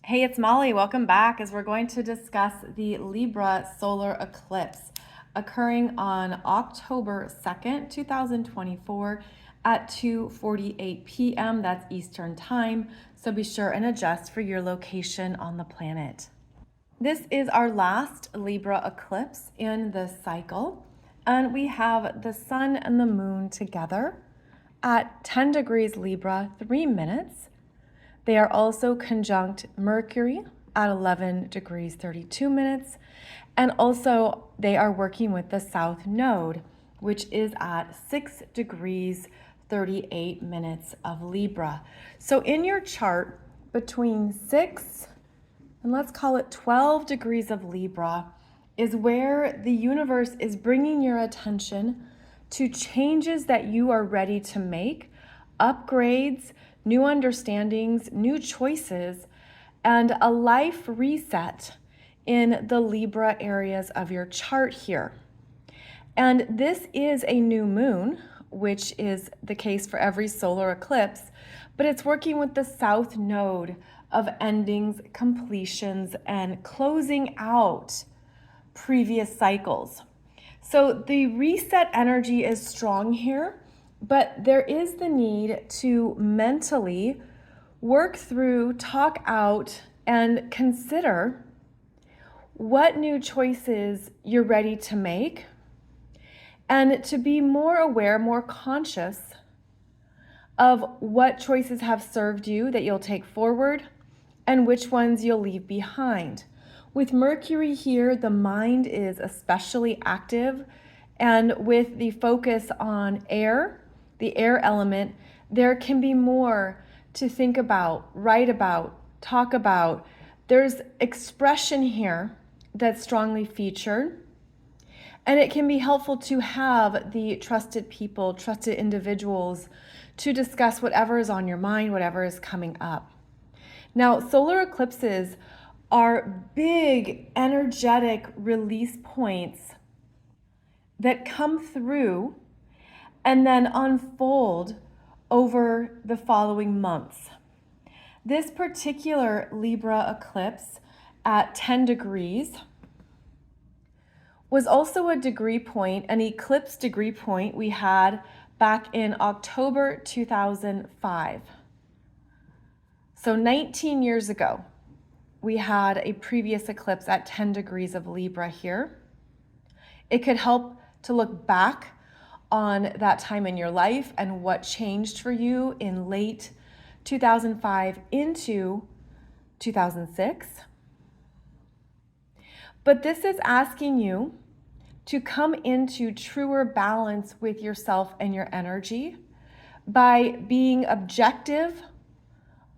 Hey, it's Molly. Welcome back as we're going to discuss the Libra Solar Eclipse occurring on October 2nd, 2024 at 2:48 p.m. That's Eastern Time, so be sure and adjust for your location on the planet. This is our last Libra eclipse in the cycle, and we have the Sun and the Moon together at 10 degrees Libra, 3 minutes. They are also conjunct Mercury at 11 degrees 32 minutes, and also they are working with the South Node, which is at 6 degrees 38 minutes of Libra. So in your chart, between 6 and let's call it 12 degrees of Libra is where the universe is bringing your attention to changes that you are ready to make, upgrades, new understandings, new choices, and a life reset in the Libra areas of your chart here. And this is a new moon, which is the case for every solar eclipse, but it's working with the South Node of endings, completions, and closing out previous cycles. So the reset energy is strong here, but there is the need to mentally work through, talk out, and consider what new choices you're ready to make, and to be more aware, more conscious of what choices have served you that you'll take forward and which ones you'll leave behind. With Mercury here, the mind is especially active, and with the focus on air, the air element, there can be more to think about, write about, talk about. There's expression here that's strongly featured, and it can be helpful to have the trusted people, trusted individuals to discuss whatever is on your mind, whatever is coming up. Now, solar eclipses are big, energetic release points that come through and then unfold over the following months. This particular Libra eclipse at 10 degrees was also a degree point, an eclipse degree point we had back in October 2005. So 19 years ago, we had a previous eclipse at 10 degrees of Libra here. It could help to look back on that time in your life and what changed for you in late 2005 into 2006. But this is asking you to come into truer balance with yourself and your energy by being objective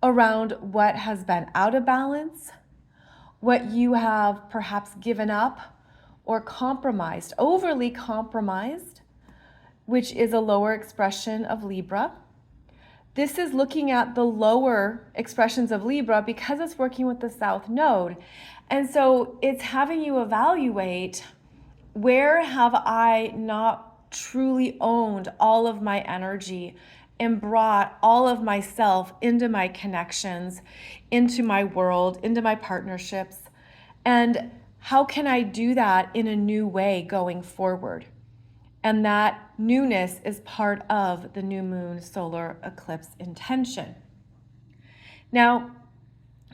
around what has been out of balance, what you have perhaps given up or compromised, overly compromised, which is a lower expression of Libra. This is looking at the lower expressions of Libra because it's working with the South Node. And so it's having you evaluate, where have I not truly owned all of my energy and brought all of myself into my connections, into my world, into my partnerships? And how can I do that in a new way going forward? And that newness is part of the new moon solar eclipse intention. Now,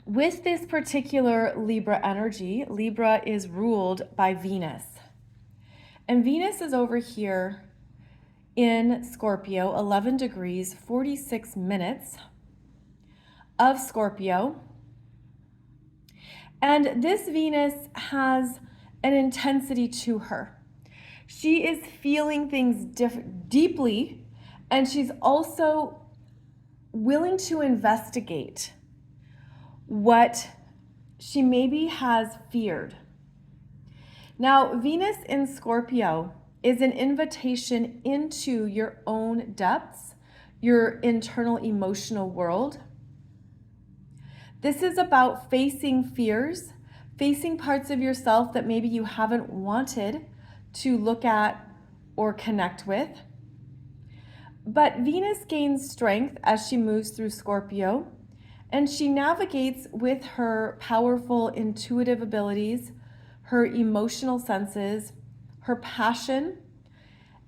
with this particular Libra energy, Libra is ruled by Venus. And Venus is over here in Scorpio, 11 degrees, 46 minutes of Scorpio. And this Venus has an intensity to her. She is feeling things deeply, and she's also willing to investigate what she maybe has feared. Now, Venus in Scorpio is an invitation into your own depths, your internal emotional world. This is about facing fears, facing parts of yourself that maybe you haven't wanted to look at or connect with. But Venus gains strength as she moves through Scorpio, And she navigates with her powerful intuitive abilities, her emotional senses, her passion,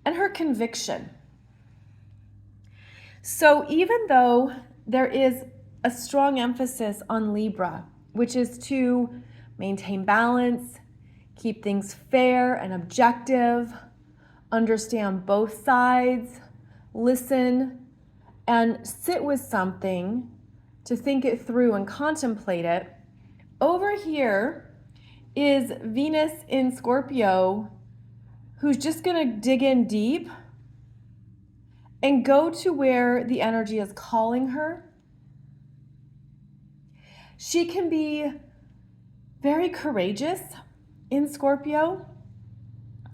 and her conviction. So even though there is a strong emphasis on Libra, which is to maintain balance, keep things fair and objective, understand both sides, listen, and sit with something to think it through and contemplate it, over here is Venus in Scorpio, who's just going to dig in deep and go to where the energy is calling her. She can be very courageous in Scorpio,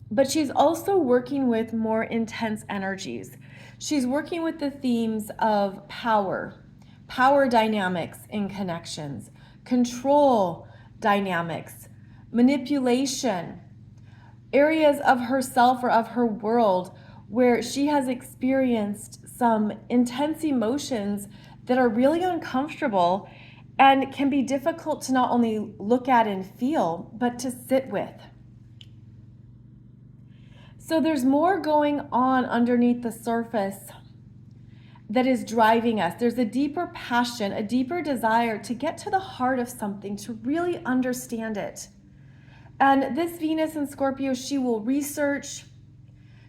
but she's also working with more intense energies. She's working with the themes of power dynamics in connections, control dynamics, manipulation, areas of herself or of her world where she has experienced some intense emotions that are really uncomfortable and can be difficult to not only look at and feel, but to sit with. So there's more going on underneath the surface that is driving us. There's a deeper passion, a deeper desire to get to the heart of something, to really understand it. And this Venus in Scorpio, she will research,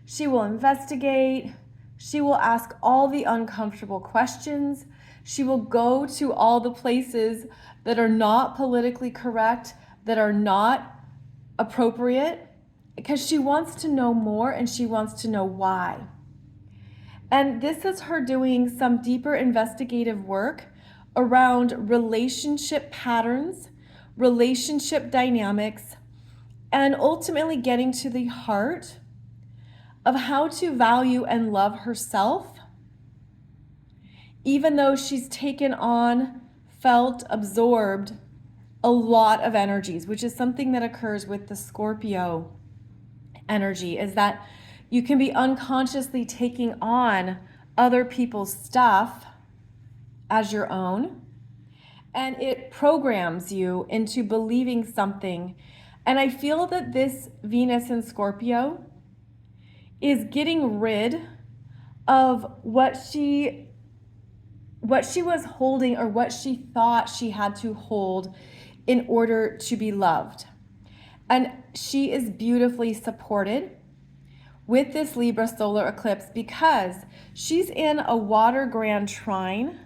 she will investigate, she will ask all the uncomfortable questions, she will go to all the places that are not politically correct, that are not appropriate, because she wants to know more and she wants to know why. And this is her doing some deeper investigative work around relationship patterns, relationship dynamics, and ultimately getting to the heart of how to value and love herself, even though she's taken on, felt, absorbed a lot of energies, which is something that occurs with the Scorpio energy, is that you can be unconsciously taking on other people's stuff as your own, and it programs you into believing something. And I feel that this Venus in Scorpio is getting rid of what she was holding or what she thought she had to hold in order to be loved. And she is beautifully supported with this Libra solar eclipse because she's in a Water Grand Trine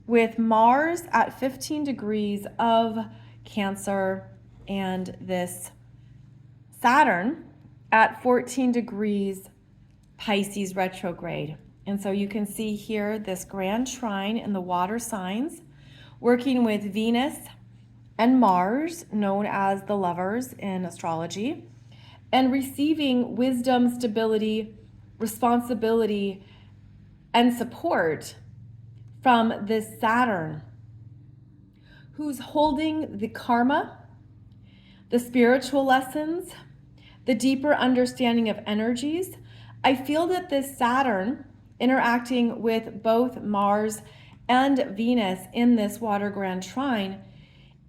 with Mars at 15 degrees of Cancer and this Saturn at 14 degrees Pisces retrograde. And so you can see here this Grand Trine in the water signs working with Venus and Mars, known as the lovers in astrology, and receiving wisdom, stability, responsibility, and support from this Saturn, who's holding the karma, the spiritual lessons, the deeper understanding of energies. I feel that this Saturn interacting with both Mars and Venus in this Water Grand Trine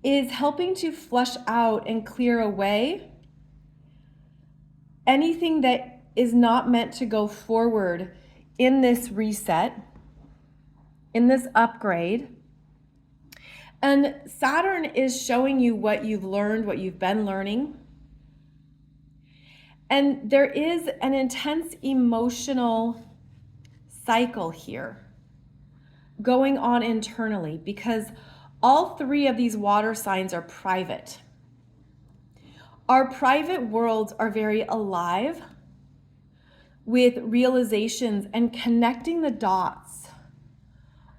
is helping to flush out and clear away anything that is not meant to go forward in this reset, in this upgrade. And Saturn is showing you what you've learned, what you've been learning. And there is an intense emotional cycle here going on internally because all three of these water signs are private. Our private worlds are very alive with realizations and connecting the dots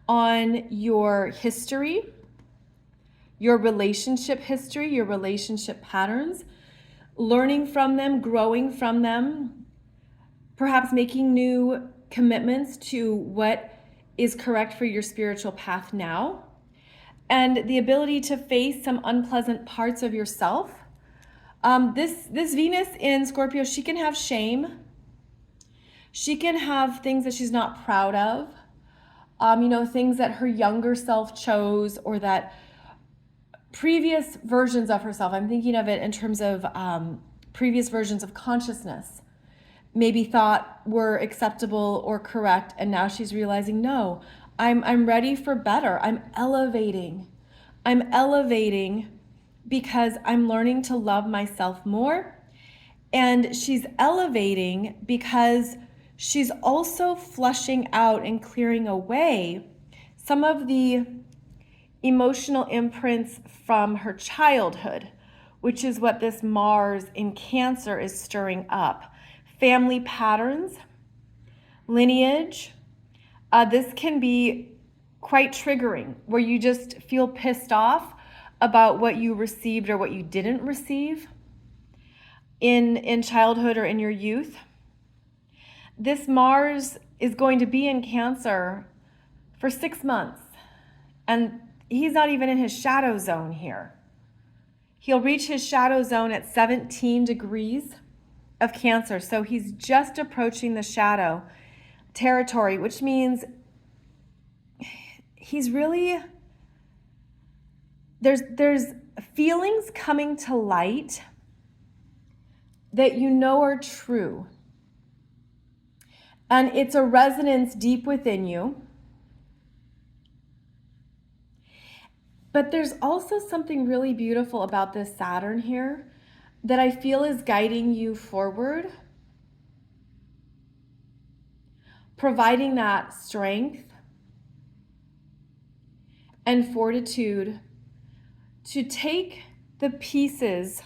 on your history, your relationship history, your relationship patterns, learning from them, growing from them, perhaps making new commitments to what is correct for your spiritual path now, and the ability to face some unpleasant parts of yourself. This Venus in Scorpio, she can have shame. She can have things that she's not proud of. things that her younger self chose, or that previous versions of herself, I'm thinking of it in terms of previous versions of consciousness, maybe thought were acceptable or correct, and now she's realizing, no, I'm ready for better. I'm elevating because I'm learning to love myself more. And she's elevating because she's also flushing out and clearing away some of the emotional imprints from her childhood, which is what this Mars in Cancer is stirring up. Family patterns, lineage. This can be quite triggering, where you just feel pissed off about what you received or what you didn't receive in childhood or in your youth. This Mars is going to be in Cancer for 6 months, and he's not even in his shadow zone here. He'll reach his shadow zone at 17 degrees of Cancer, so he's just approaching the shadow territory, which means he's really, there's feelings coming to light that you know are true. And it's a resonance deep within you. But there's also something really beautiful about this Saturn here that I feel is guiding you forward, providing that strength and fortitude to take the pieces.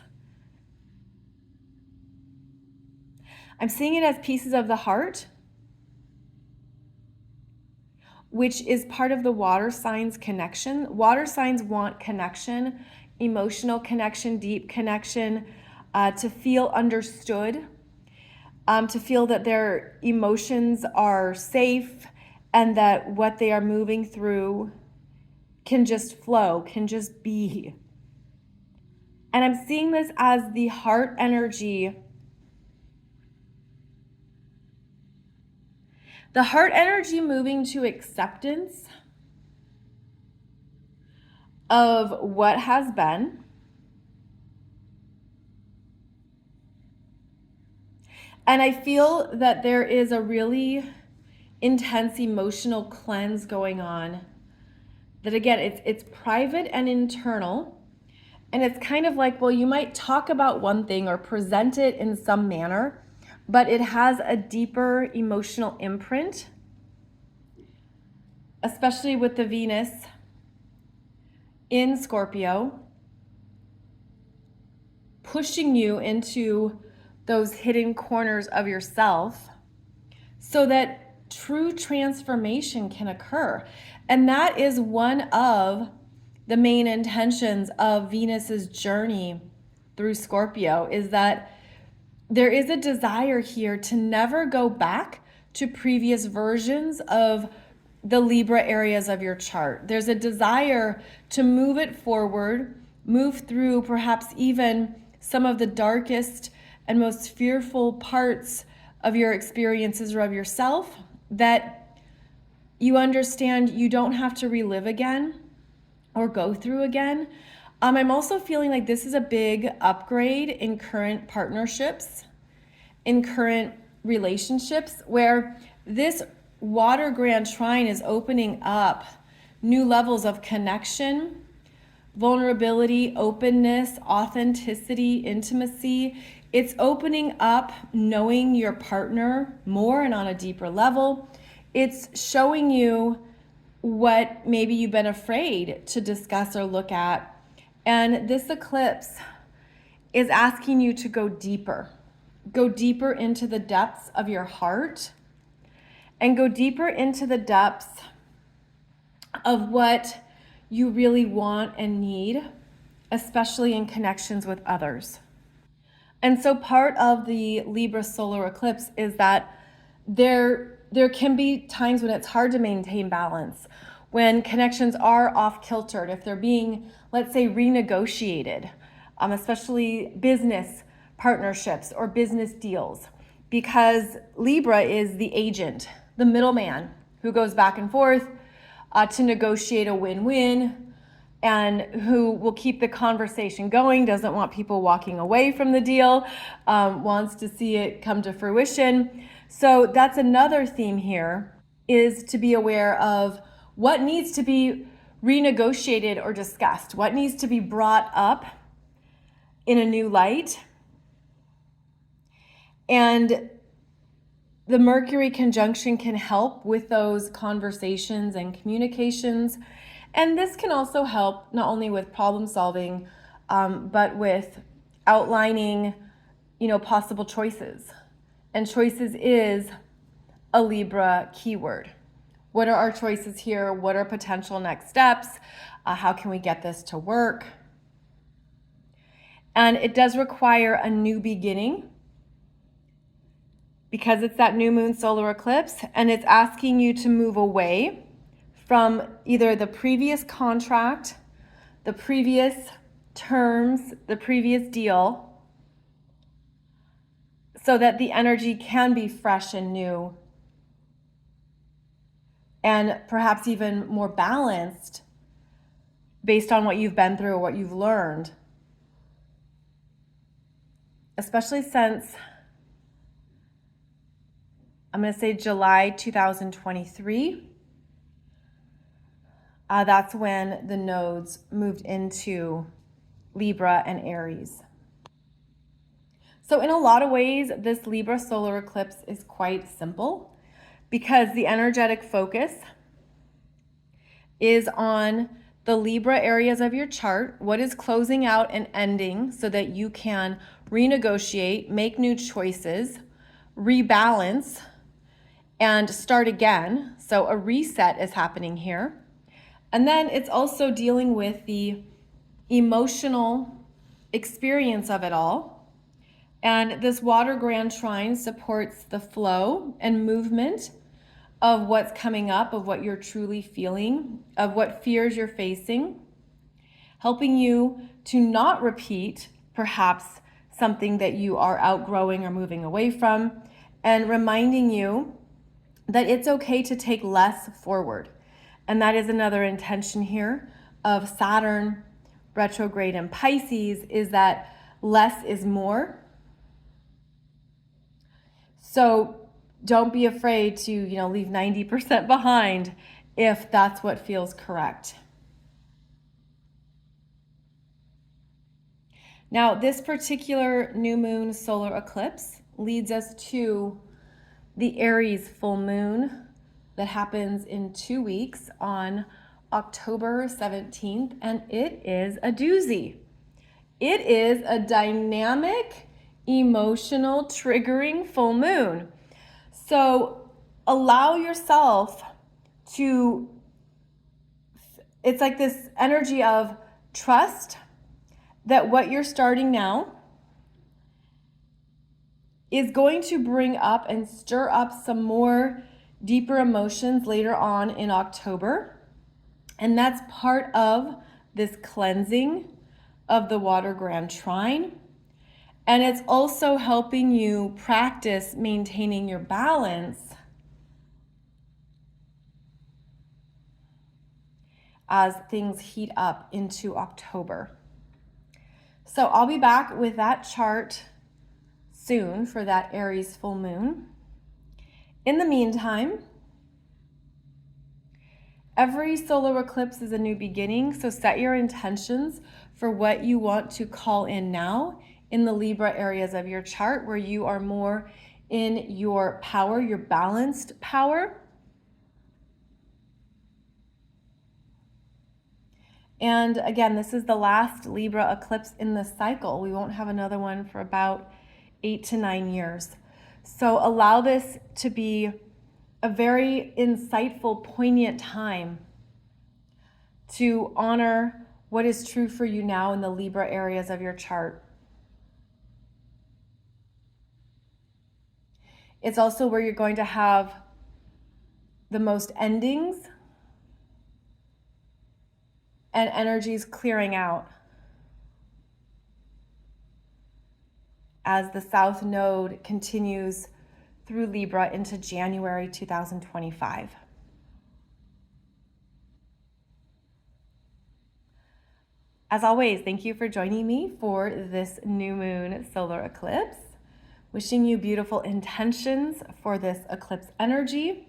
I'm seeing it as pieces of the heart, which is part of the water signs connection. Water signs want connection, emotional connection, deep connection, to feel understood, to feel that their emotions are safe and that what they are moving through can just flow, can just be. And I'm seeing this as the heart energy. The heart energy moving to acceptance of what has been. And I feel that there is a really intense emotional cleanse going on. That again, it's private and internal. And it's kind of like, well, you might talk about one thing or present it in some manner, but it has a deeper emotional imprint, especially with the Venus in Scorpio, pushing you into those hidden corners of yourself so that true transformation can occur. And that is one of the main intentions of Venus's journey through Scorpio, is that there is a desire here to never go back to previous versions of the Libra areas of your chart. There's a desire to move it forward, move through perhaps even some of the darkest and most fearful parts of your experiences or of yourself that you understand you don't have to relive again or go through again. I'm also feeling like this is a big upgrade in current partnerships, in current relationships, where this Water Grand Trine is opening up new levels of connection, vulnerability, openness, authenticity, intimacy. It's opening up knowing your partner more and on a deeper level. It's showing you what maybe you've been afraid to discuss or look at. And this eclipse is asking you to go deeper into the depths of your heart and go deeper into the depths of what you really want and need, especially in connections with others. And so part of the Libra solar eclipse is that there can be times when it's hard to maintain balance, when connections are off kiltered, if they're being, let's say, renegotiated, especially business partnerships or business deals, because Libra is the agent, the middleman who goes back and forth, to negotiate a win-win, and who will keep the conversation going, doesn't want people walking away from the deal, wants to see it come to fruition. So that's another theme here, is to be aware of what needs to be renegotiated or discussed, what needs to be brought up in a new light. And the Mercury conjunction can help with those conversations and communications. And this can also help not only with problem solving, but with outlining, possible choices. And choices is a Libra keyword. What are our choices here? What are potential next steps? How can we get this to work? And it does require a new beginning, because it's that new moon solar eclipse, and it's asking you to move away from either the previous contract, the previous terms, the previous deal, so that the energy can be fresh and new, and perhaps even more balanced based on what you've been through or what you've learned. Especially since, I'm going to say July 2023, that's when the nodes moved into Libra and Aries. So in a lot of ways, this Libra solar eclipse is quite simple, because the energetic focus is on the Libra areas of your chart, what is closing out and ending, so that you can renegotiate, make new choices, rebalance, and start again. So a reset is happening here. And then it's also dealing with the emotional experience of it all. And this Water Grand Trine supports the flow and movement of what's coming up, of what you're truly feeling, of what fears you're facing, helping you to not repeat perhaps something that you are outgrowing or moving away from, and reminding you that it's okay to take less forward. And that is another intention here of Saturn retrograde in Pisces, is that less is more. So don't be afraid to, leave 90% behind if that's what feels correct. Now, this particular new moon solar eclipse leads us to the Aries full moon that happens in 2 weeks on October 17th, and it is a doozy. It is a dynamic, emotional, triggering full moon. So allow yourself to, it's like this energy of trust that what you're starting now is going to bring up and stir up some more deeper emotions later on in October. And that's part of this cleansing of the Water Grand Trine. And it's also helping you practice maintaining your balance as things heat up into October. So I'll be back with that chart soon for that Aries full moon. In the meantime, every solar eclipse is a new beginning, so set your intentions for what you want to call in now in the Libra areas of your chart, where you are more in your power, your balanced power. And again, this is the last Libra eclipse in this cycle. We won't have another one for about 8 to 9 years. So allow this to be a very insightful, poignant time to honor what is true for you now in the Libra areas of your chart. It's also where you're going to have the most endings and energies clearing out as the South Node continues through Libra into January 2025. As always, thank you for joining me for this new moon solar eclipse. Wishing you beautiful intentions for this eclipse energy.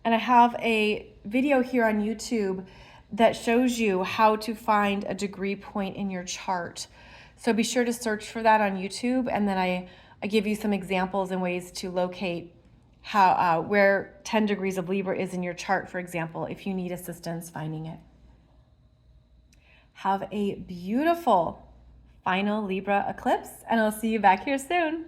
And I have a video here on YouTube that shows you how to find a degree point in your chart. So be sure to search for that on YouTube, and then I give you some examples and ways to locate how where 10 degrees of Libra is in your chart, for example, if you need assistance finding it. Have a beautiful final Libra eclipse, and I'll see you back here soon.